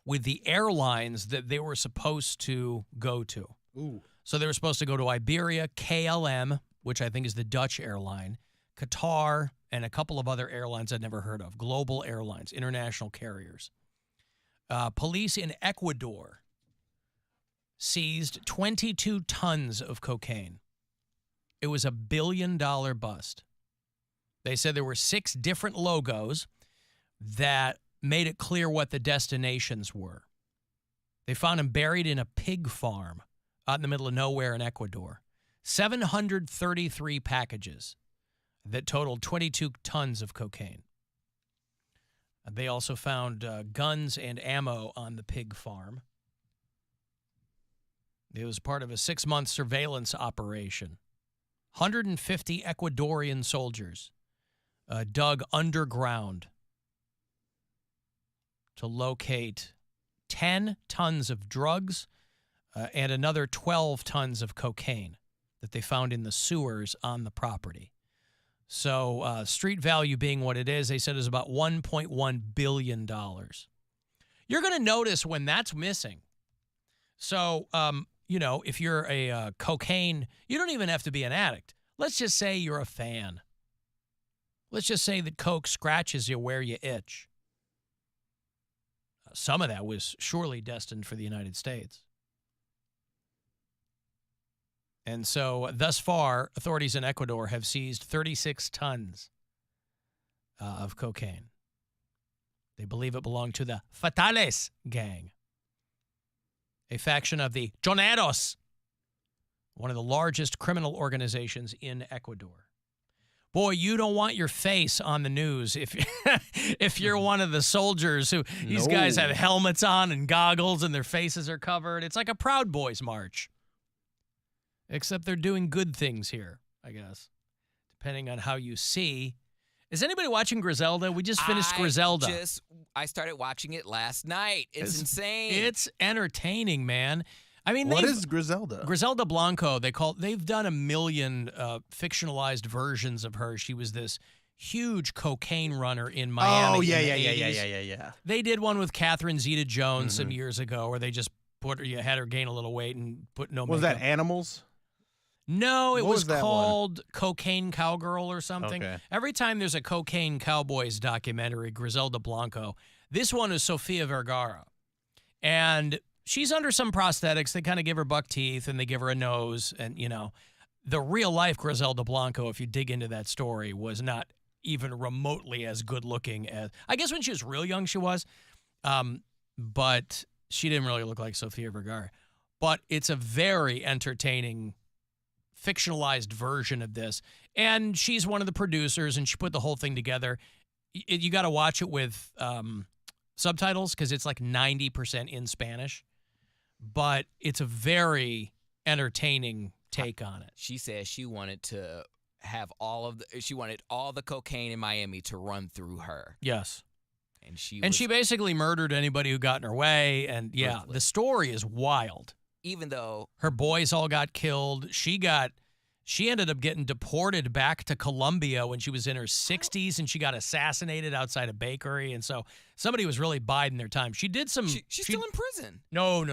with the airlines that they were supposed to go to. Ooh. So they were supposed to go to Iberia, KLM, which I think is the Dutch airline, Qatar, and a couple of other airlines I'd never heard of, global airlines, international carriers. Police in Ecuador seized 22 tons of cocaine. It was $1 billion bust. They said there were 6 different logos that made it clear what the destinations were. They found them buried in a pig farm out in the middle of nowhere in Ecuador. 733 packages that totaled 22 tons of cocaine. They also found guns and ammo on the pig farm. It was part of a 6-month surveillance operation. 150 Ecuadorian soldiers dug underground to locate 10 tons of drugs and another 12 tons of cocaine that they found in the sewers on the property. So street value being what it is, they said is about $1.1 billion. You're going to notice when that's missing. So, if you're a cocaine, you don't even have to be an addict. Let's just say you're a fan. Let's just say that coke scratches you where you itch. Some of that was surely destined for the United States. And so, thus far, authorities in Ecuador have seized 36 tons of cocaine. They believe it belonged to the Fatales gang, a faction of the Joneros, one of the largest criminal organizations in Ecuador. Boy, you don't want your face on the news if you're one of the soldiers who these guys have helmets on and goggles and their faces are covered. It's like a Proud Boys march. Except they're doing good things here, I guess, depending on how you see. Is anybody watching Griselda? We just finished Griselda. I started watching it last night. It's insane. It's entertaining, man. I mean, what is Griselda? Griselda Blanco. They've done a million fictionalized versions of her. She was this huge cocaine runner in Miami. Oh yeah. They did one with Catherine Zeta-Jones some years ago, where they just had her gain a little weight and put no makeup. Was that Animals? No, it was called Cocaine Cowgirl or something. Okay. Every time there's a Cocaine Cowboys documentary, Griselda Blanco, this one is Sofia Vergara. And she's under some prosthetics. They kind of give her buck teeth and they give her a nose. And, the real life Griselda Blanco, if you dig into that story, was not even remotely as good looking as, I guess when she was real young, she was. But she didn't really look like Sofia Vergara. But it's a very entertaining fictionalized version of this. And she's one of the producers, and she put the whole thing together. You got to watch it with subtitles because it's like 90% in Spanish. But it's a very entertaining take on it. She said she wanted to have she wanted all the cocaine in Miami to run through her. Yes. And she basically murdered anybody who got in her way. And yeah, the story is wild. Even though her boys all got killed, she ended up getting deported back to Colombia when she was in her 60s, and she got assassinated outside a bakery. And so somebody was really biding their time. She did some. She's still in prison. No.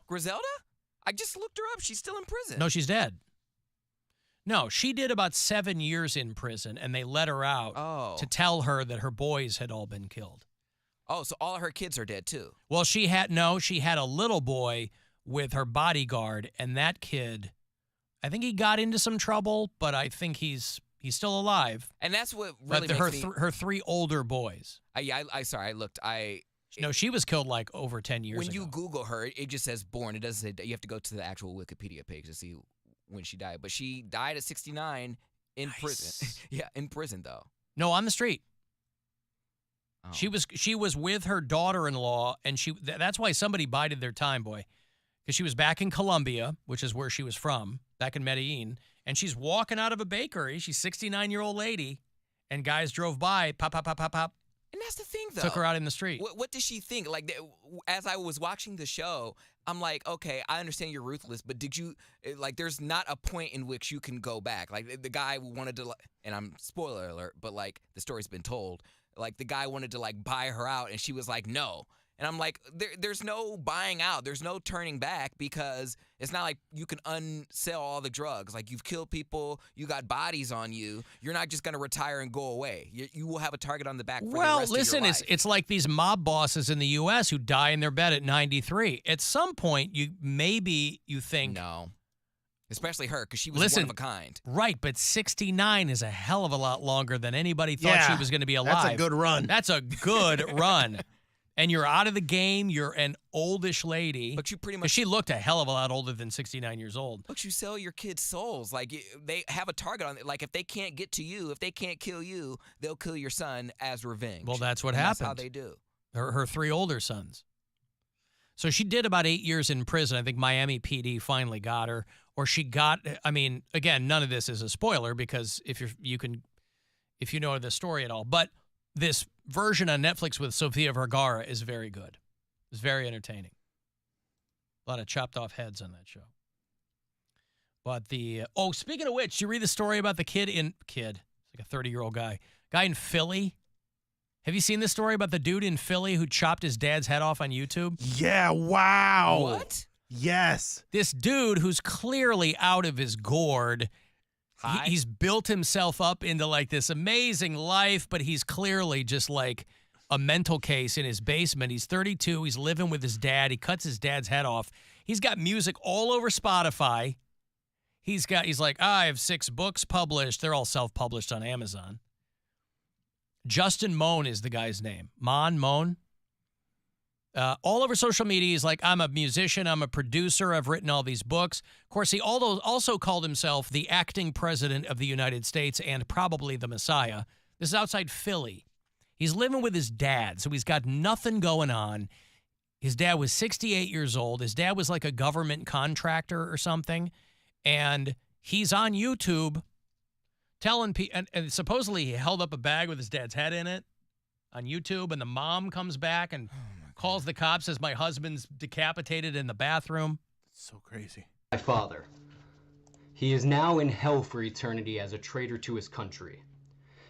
Griselda? I just looked her up. She's still in prison. No, she's dead. No, she did about 7 years in prison, and they let her out to tell her that her boys had all been killed. Oh, so all of her kids are dead too. Well, she had a little boy with her bodyguard, and that kid, I think he got into some trouble, but I think he's still alive. And that's what really but makes her 3 older boys. I looked. No, she was killed like over 10 years ago. When you Google her, it just says born. It doesn't say, you have to go to the actual Wikipedia page to see when she died. But she died at 69 in prison. Yeah, in prison though. No, on the street. Oh. She was with her daughter-in-law, and that's why somebody bided their time, boy. Because she was back in Colombia, which is where she was from, back in Medellin, and she's walking out of a bakery. She's a 69-year-old lady, and guys drove by, pop, pop, pop, pop, pop. And that's the thing, though. Took her out in the street. What did she think? Like, as I was watching the show, I'm like, okay, I understand you're ruthless, but there's not a point in which you can go back. Like, the guy wanted to, and I'm spoiler alert, but, like, the story's been told. Like, the guy wanted to, like, buy her out, and she was like, no. And I'm like, there's no buying out. There's no turning back because it's not like you can unsell all the drugs. Like, you've killed people. You got bodies on you. You're not just going to retire and go away. You will have a target on the back for the rest of your life. It's like these mob bosses in the U.S. who die in their bed at 93. At some point, you think... No. Especially her, because she was one of a kind. Right, but 69 is a hell of a lot longer than anybody thought she was going to be alive. That's a good run. That's a good run. And you're out of the game. You're an oldish lady. But you pretty much... She looked a hell of a lot older than 69 years old. But you sell your kids' souls. Like, they have a target on it. Like, if they can't get to you, if they can't kill you, they'll kill your son as revenge. Well, that's what happened. That's how they do. Her 3 older sons. So she did about 8 years in prison. I think Miami PD finally got her. Or she got, I mean, again, none of this is a spoiler because if you know the story at all. But this version on Netflix with Sofia Vergara is very good. It's very entertaining. A lot of chopped off heads on that show. But speaking of which, did you read the story about the kid, it's like a 30-year-old guy in Philly? Have you seen this story about the dude in Philly who chopped his dad's head off on YouTube? Yeah, wow. What? Yes. This dude who's clearly out of his gourd. He's built himself up into like this amazing life, but he's clearly just like a mental case in his basement. He's 32. He's living with his dad. He cuts his dad's head off. He's got music all over Spotify. He's like, I have 6 books published. They're all self-published on Amazon. Justin Moan is the guy's name. Moan. All over social media, he's like, I'm a musician, I'm a producer, I've written all these books. Of course, he also called himself the acting president of the United States and probably the Messiah. This is outside Philly. He's living with his dad, so he's got nothing going on. His dad was 68 years old. His dad was like a government contractor or something. And he's on YouTube telling people, and supposedly he held up a bag with his dad's head in it on YouTube, and the mom comes back and calls the cops, says, my husband's decapitated in the bathroom. It's so crazy. My father. He is now in hell for eternity as a traitor to his country.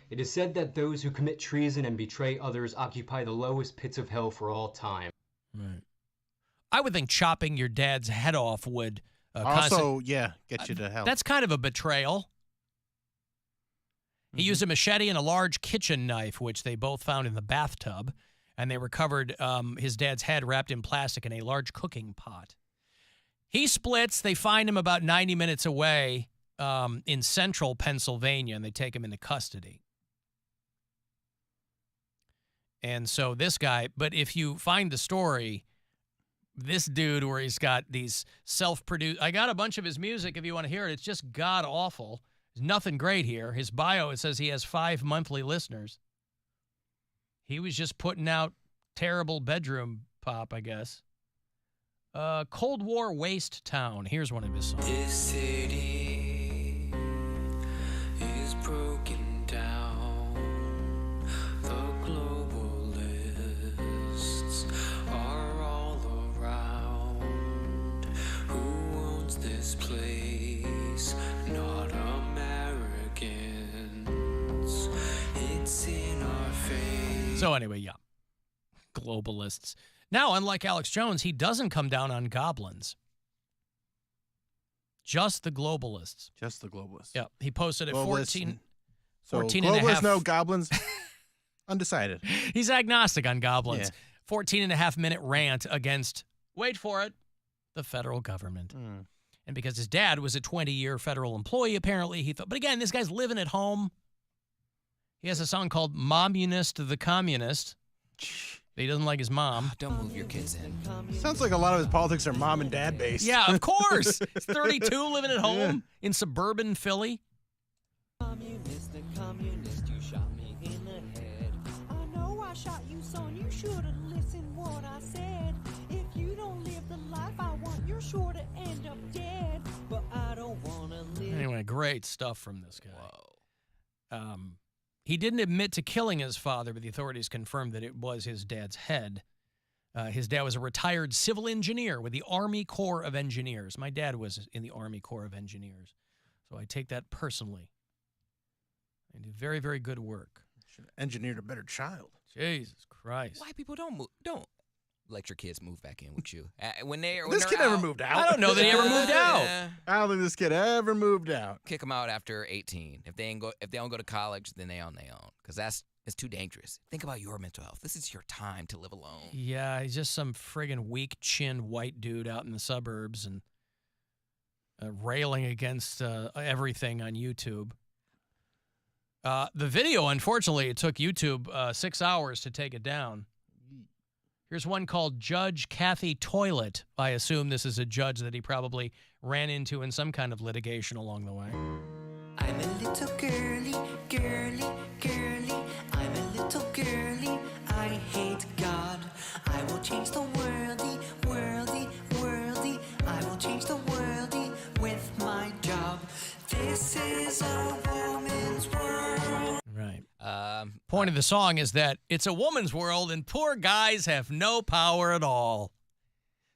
It is said that those who commit treason and betray others occupy the lowest pits of hell for all time. Right. I would think chopping your dad's head off would get you to hell. That's kind of a betrayal. He used a machete and a large kitchen knife, which they both found in the bathtub. And they recovered his dad's head wrapped in plastic in a large cooking pot. He splits. They find him about 90 minutes away in central Pennsylvania, and they take him into custody. And so this guy, but if you find the story, this dude where he's got these self-produced, I got a bunch of his music if you want to hear it. It's just god-awful. There's nothing great here. His bio, it says he has 5 monthly listeners. He was just putting out terrible bedroom pop, I guess. Cold War Waste Town. Here's one of his songs. This city is broken down. The globalists are all around. Who owns this place? Not Americans. It's in our face. So anyway, yeah, globalists. Now, unlike Alex Jones, he doesn't come down on goblins. Just the globalists. Just the globalists. Yeah, he posted at Globalists 14 So 14 and a globalists, half. no goblins. Undecided. He's agnostic on goblins. Yeah. 14 and a half minute rant against, wait for it, the federal government. Mm. And because his dad was a 20-year federal employee, apparently, he thought, but again, this guy's living at home. He has a song called Momunist the Communist. He doesn't like his mom. Don't move your kids in. Sounds like a lot of his politics are mom and dad based. Yeah, of course. He's 32, living at home in suburban Philly. Communist, the communist, you shot me in the head. I know I shot you, son. You should have listened what I said. If you don't live the life I want, you're sure to end up dead. But I don't want to live. Anyway, great stuff from this guy. Whoa. He didn't admit to killing his father, but the authorities confirmed that it was his dad's head. His dad was a retired civil engineer with the Army Corps of Engineers. My dad was in the Army Corps of Engineers, so I take that personally. They do very, very good work. Should have engineered a better child. Jesus Christ. White people don't move. Don't. let your kids move back in with you. When they're This kid never moved out. I don't know that he ever moved out. Yeah. I don't think this kid ever moved out. Kick them out after 18. If they don't go to college, then they on their own, because it's too dangerous. Think about your mental health. This is your time to live alone. Yeah, he's just some friggin' weak-chinned white dude out in the suburbs and railing against everything on YouTube. The video, unfortunately, it took YouTube 6 hours to take it down. Here's one called Judge Kathy Toilet. I assume this is a judge that he probably ran into in some kind of litigation along the way. I'm a little girly, girly, girly. I'm a little girly. I hate God. I will change the worldy, worldy, worldy. I will change the worldy with my job. This is a woman's world. Right. Point of the song is that it's a woman's world and poor guys have no power at all.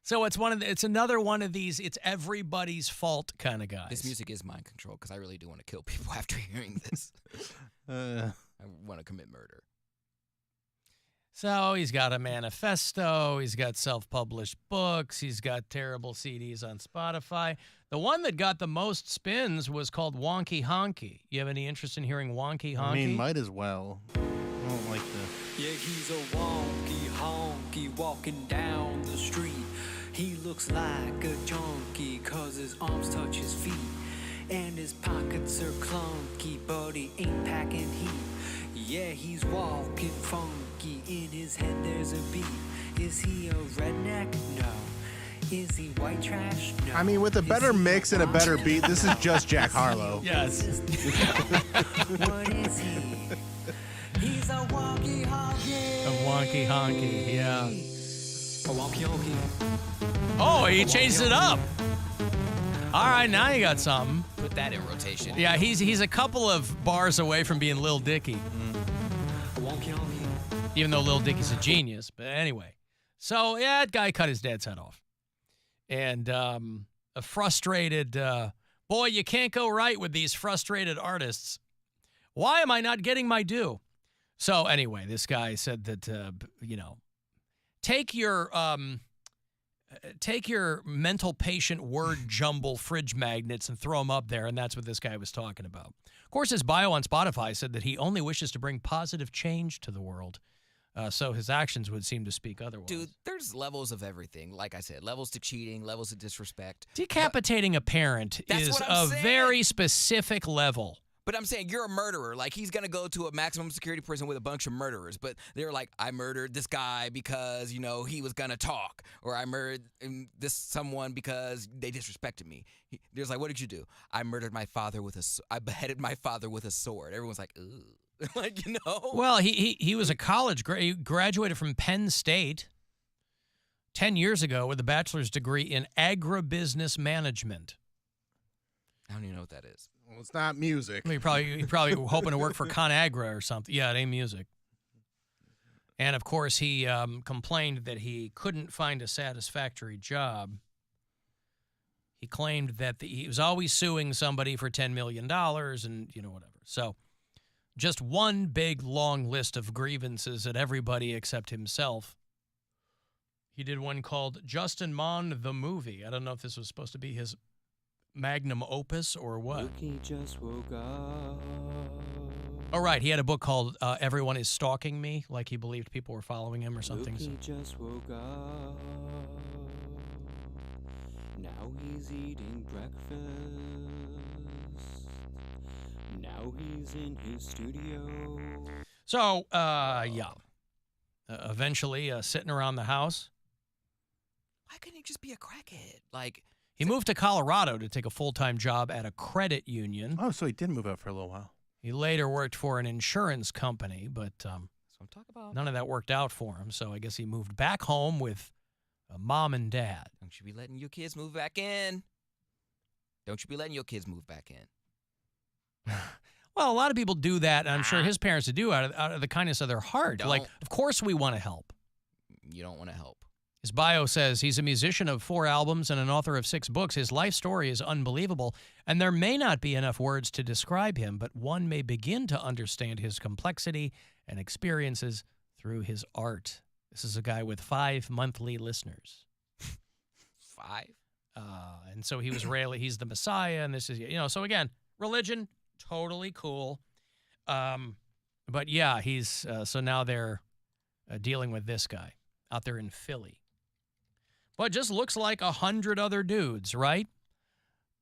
So it's another one of these it's everybody's fault kind of guys. This music is mind control, because I really do want to kill people after hearing this. I want to commit murder. So he's got a manifesto, he's got self-published books, he's got terrible CDs on Spotify. The one that got the most spins was called Wonky Honky. You have any interest in hearing Wonky Honky? I mean, might as well. I don't like the... Yeah, he's a wonky honky walking down the street. He looks like a junkie 'cause his arms touch his feet. And his pockets are clunky, but he ain't packing heat. Yeah, he's walking funky, in his head there's a beat. Is he a redneck? No. Is he white trash? No. I mean, with a better mix and a better beat, this is just Jack Harlow. Yes. What is he? He's a wonky honky. A Wonky Honky, yeah. A wonky honky. Oh, he changed it up. All right, now you got something. Put that in rotation. Yeah, he's a couple of bars away from being Lil Dicky. A wonky honky. Even though Lil Dicky's a genius. But anyway. So, yeah, that guy cut his dad's head off. And a frustrated, boy, you can't go right with these frustrated artists. Why am I not getting my due? So anyway, this guy said that, take your mental patient word jumble fridge magnets and throw them up there, and that's what this guy was talking about. Of course, his bio on Spotify said that he only wishes to bring positive change to the world. So his actions would seem to speak otherwise. Dude, there's levels of everything. Like I said, levels to cheating, levels of disrespect. Decapitating a parent That's is what I'm a saying. very specific level. But I'm saying you're a murderer. Like, he's going to go to a maximum security prison with a bunch of murderers. But they're like, I murdered this guy because, he was going to talk. Or I murdered someone because they disrespected me. There's like, what did you do? I murdered my father I beheaded my father with a sword. Everyone's like, ooh. Like, Well, he was a college he graduated from Penn State 10 years ago with a bachelor's degree in agribusiness management. I don't even know what that is. Well, it's not music. He probably hoping to work for ConAgra or something. Yeah, it ain't music. And of course, he complained that he couldn't find a satisfactory job. He claimed that he was always suing somebody for $10 million and whatever. So. Just one big, long list of grievances at everybody except himself. He did one called Justin Mon the Movie. I don't know if this was supposed to be his magnum opus or what. Rookie just woke up. Oh, right. He had a book called Everyone is Stalking Me, like he believed people were following him or something. Rookie just woke up. Now he's eating breakfast. Now he's in his studio. So, yeah. Eventually, sitting around the house. Why couldn't he just be a crackhead? Like, He moved to Colorado to take a full-time job at a credit union. Oh, so he did move out for a little while. He later worked for an insurance company, but that's what I'm talking about. none of that worked out for him. So I guess he moved back home with mom and dad. Don't you be letting your kids move back in. Don't you be letting your kids move back in. Well, a lot of people do that, and I'm sure his parents do out of the kindness of their heart. Don't. Like, of course we want to help. You don't want to help. His bio says he's a musician of 4 albums and an author of 6 books. His life story is unbelievable, and there may not be enough words to describe him, but one may begin to understand his complexity and experiences through his art. This is a guy with 5 monthly listeners. 5? And so he was really, he's the Messiah, and this is, so again, religion, totally cool. But yeah, he's, so now they're dealing with this guy out there in Philly. But just looks like 100 other dudes, right?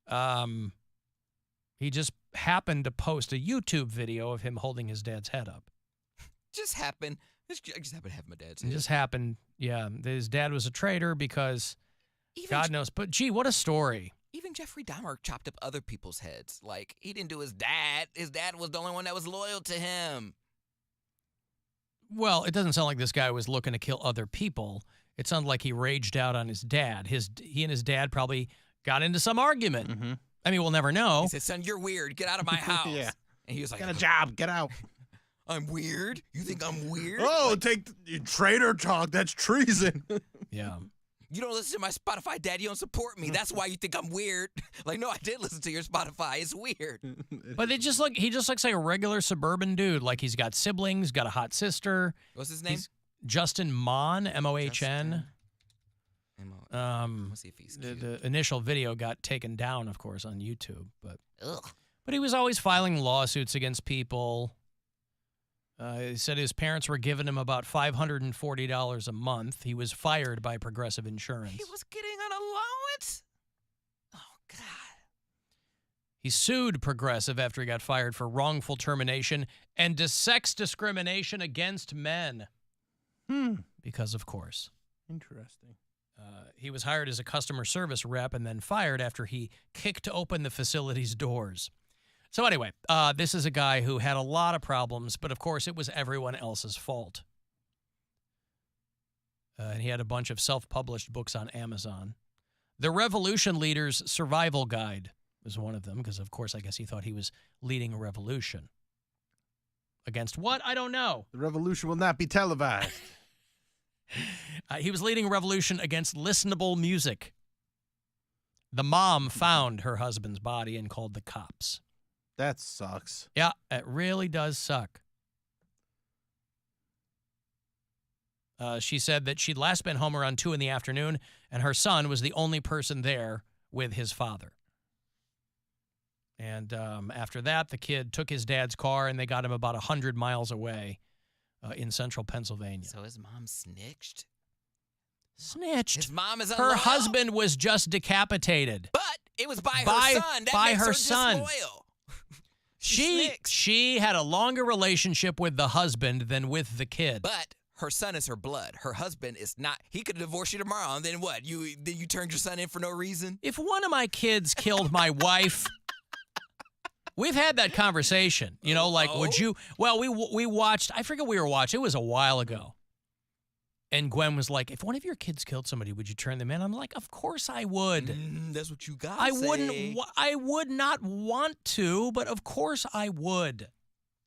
He just happened to post a YouTube video of him holding his dad's head up. Just happened. I just happened to have my dad's It head. just happened, yeah. His dad was a traitor because God knows. But gee, what a story. Even Jeffrey Dahmer chopped up other people's heads. Like, he didn't do his dad. His dad was the only one that was loyal to him. Well, it doesn't sound like this guy was looking to kill other people. It sounded like he raged out on his dad. He and his dad probably got into some argument. Mm-hmm. I mean, we'll never know. He said, son, you're weird. Get out of my house. Yeah. And he was like, Got a job. Get out. I'm weird? You think I'm weird? Oh, you traitor talk. That's treason. Yeah. You don't listen to my Spotify, Dad. You don't support me. That's why you think I'm weird. Like, no, I did listen to your Spotify. It's weird. But he just looks like a regular suburban dude. Like, he's got siblings, got a hot sister. What's his name? He's Justin Mohn, M-O-H-N. Let's see if he's cute. The initial video got taken down, of course, on YouTube. Ugh. But he was always filing lawsuits against people. He said his parents were giving him about $540 a month. He was fired by Progressive Insurance. He was getting an allowance? Oh, God. He sued Progressive after he got fired for wrongful termination and sex discrimination against men. Because, of course. Interesting. He was hired as a customer service rep and then fired after he kicked open the facility's doors. So anyway, this is a guy who had a lot of problems, but of course it was everyone else's fault. And he had a bunch of self-published books on Amazon. The Revolution Leader's Survival Guide was one of them, because of course I guess he thought he was leading a revolution. Against what? I don't know. The revolution will not be televised. He was leading a revolution against listenable music. The mom found her husband's body and called the cops. That sucks. Yeah, it really does suck. She said that she'd last been home around 2 in the afternoon, and her son was the only person there with his father. And after that, the kid took his dad's car, and they got him about 100 miles away in central Pennsylvania. So his mom snitched? Snitched? His mom is Her unloyal? husband was just decapitated. But it was by her son. That by makes her her son. disloyal. She had a longer relationship with the husband than with the kid. But her son is her blood. Her husband is not. He could divorce you tomorrow, and then what? You turned your son in for no reason? If one of my kids killed my wife, we've had that conversation. You know, like, would you? Well, we watched. I forget what we were watching. It was a while ago. And Gwen was like, if one of your kids killed somebody, would you turn them in? I'm like, of course I would. That's what you got. I would not want to, but of course I would.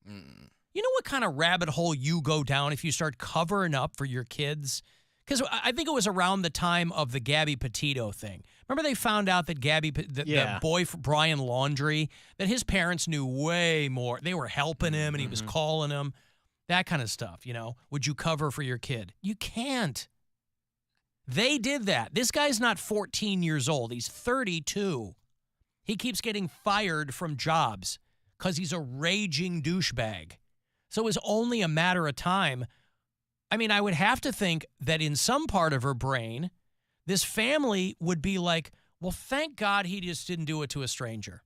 You know what kind of rabbit hole you go down if you start covering up for your kids? Because I think it was around the time of the Gabby Petito thing. Remember they found out that the boy for Brian Laundrie, that his parents knew way more. They were helping him and he was calling him. That kind of stuff, you know. Would you cover for your kid? You can't. They did that. This guy's not 14 years old. He's 32. He keeps getting fired from jobs because he's a raging douchebag. So it was only a matter of time. I mean, I would have to think that in some part of her brain, this family would be like, well, thank God he just didn't do it to a stranger.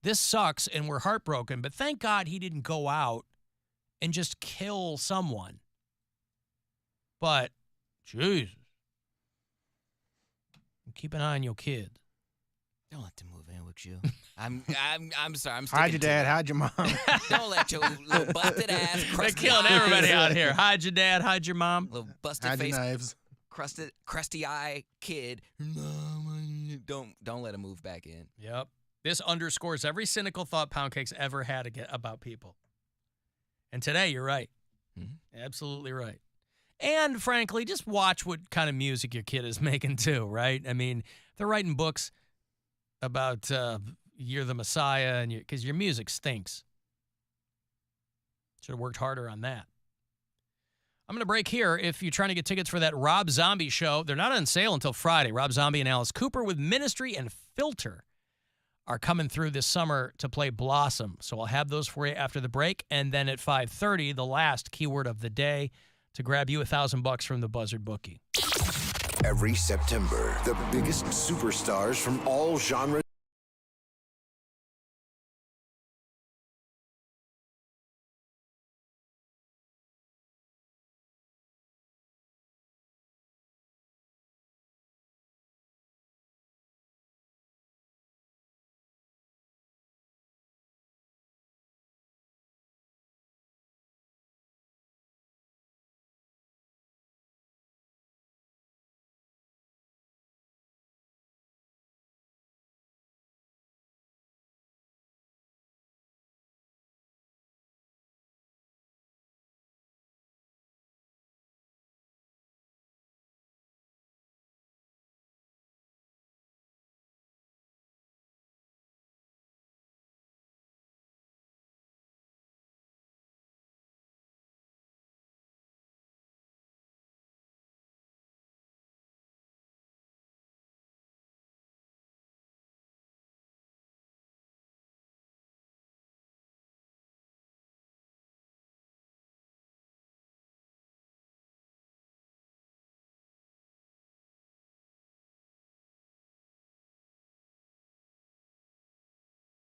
This sucks and we're heartbroken, but thank God he didn't go out and just kill someone. But, Jesus. Keep an eye on your kid. Don't let them move in with you. I'm sorry. I'm Hide your dad. Hide your mom. Don't let your little busted ass. They're killing everybody out here. Hide your dad. Hide your mom. Little busted Hide face, your knives. crusty eye kid. Don't let him move back in. Yep. This underscores every cynical thought Poundcake's ever had about people. And today, you're right. Absolutely right. And frankly, just watch what kind of music your kid is making too, right? I mean, they're writing books about you're the Messiah, and because your music stinks. Should have worked harder on that. I'm going to break here. If you're trying to get tickets for that Rob Zombie show, they're not on sale until Friday. Rob Zombie and Alice Cooper with Ministry and Filter are coming through this summer to play Blossom. So I'll have those for you after the break. And then at 5:30, the last keyword of the day to grab you $1,000 from the Buzzard bookie. Every September, the biggest superstars from all genres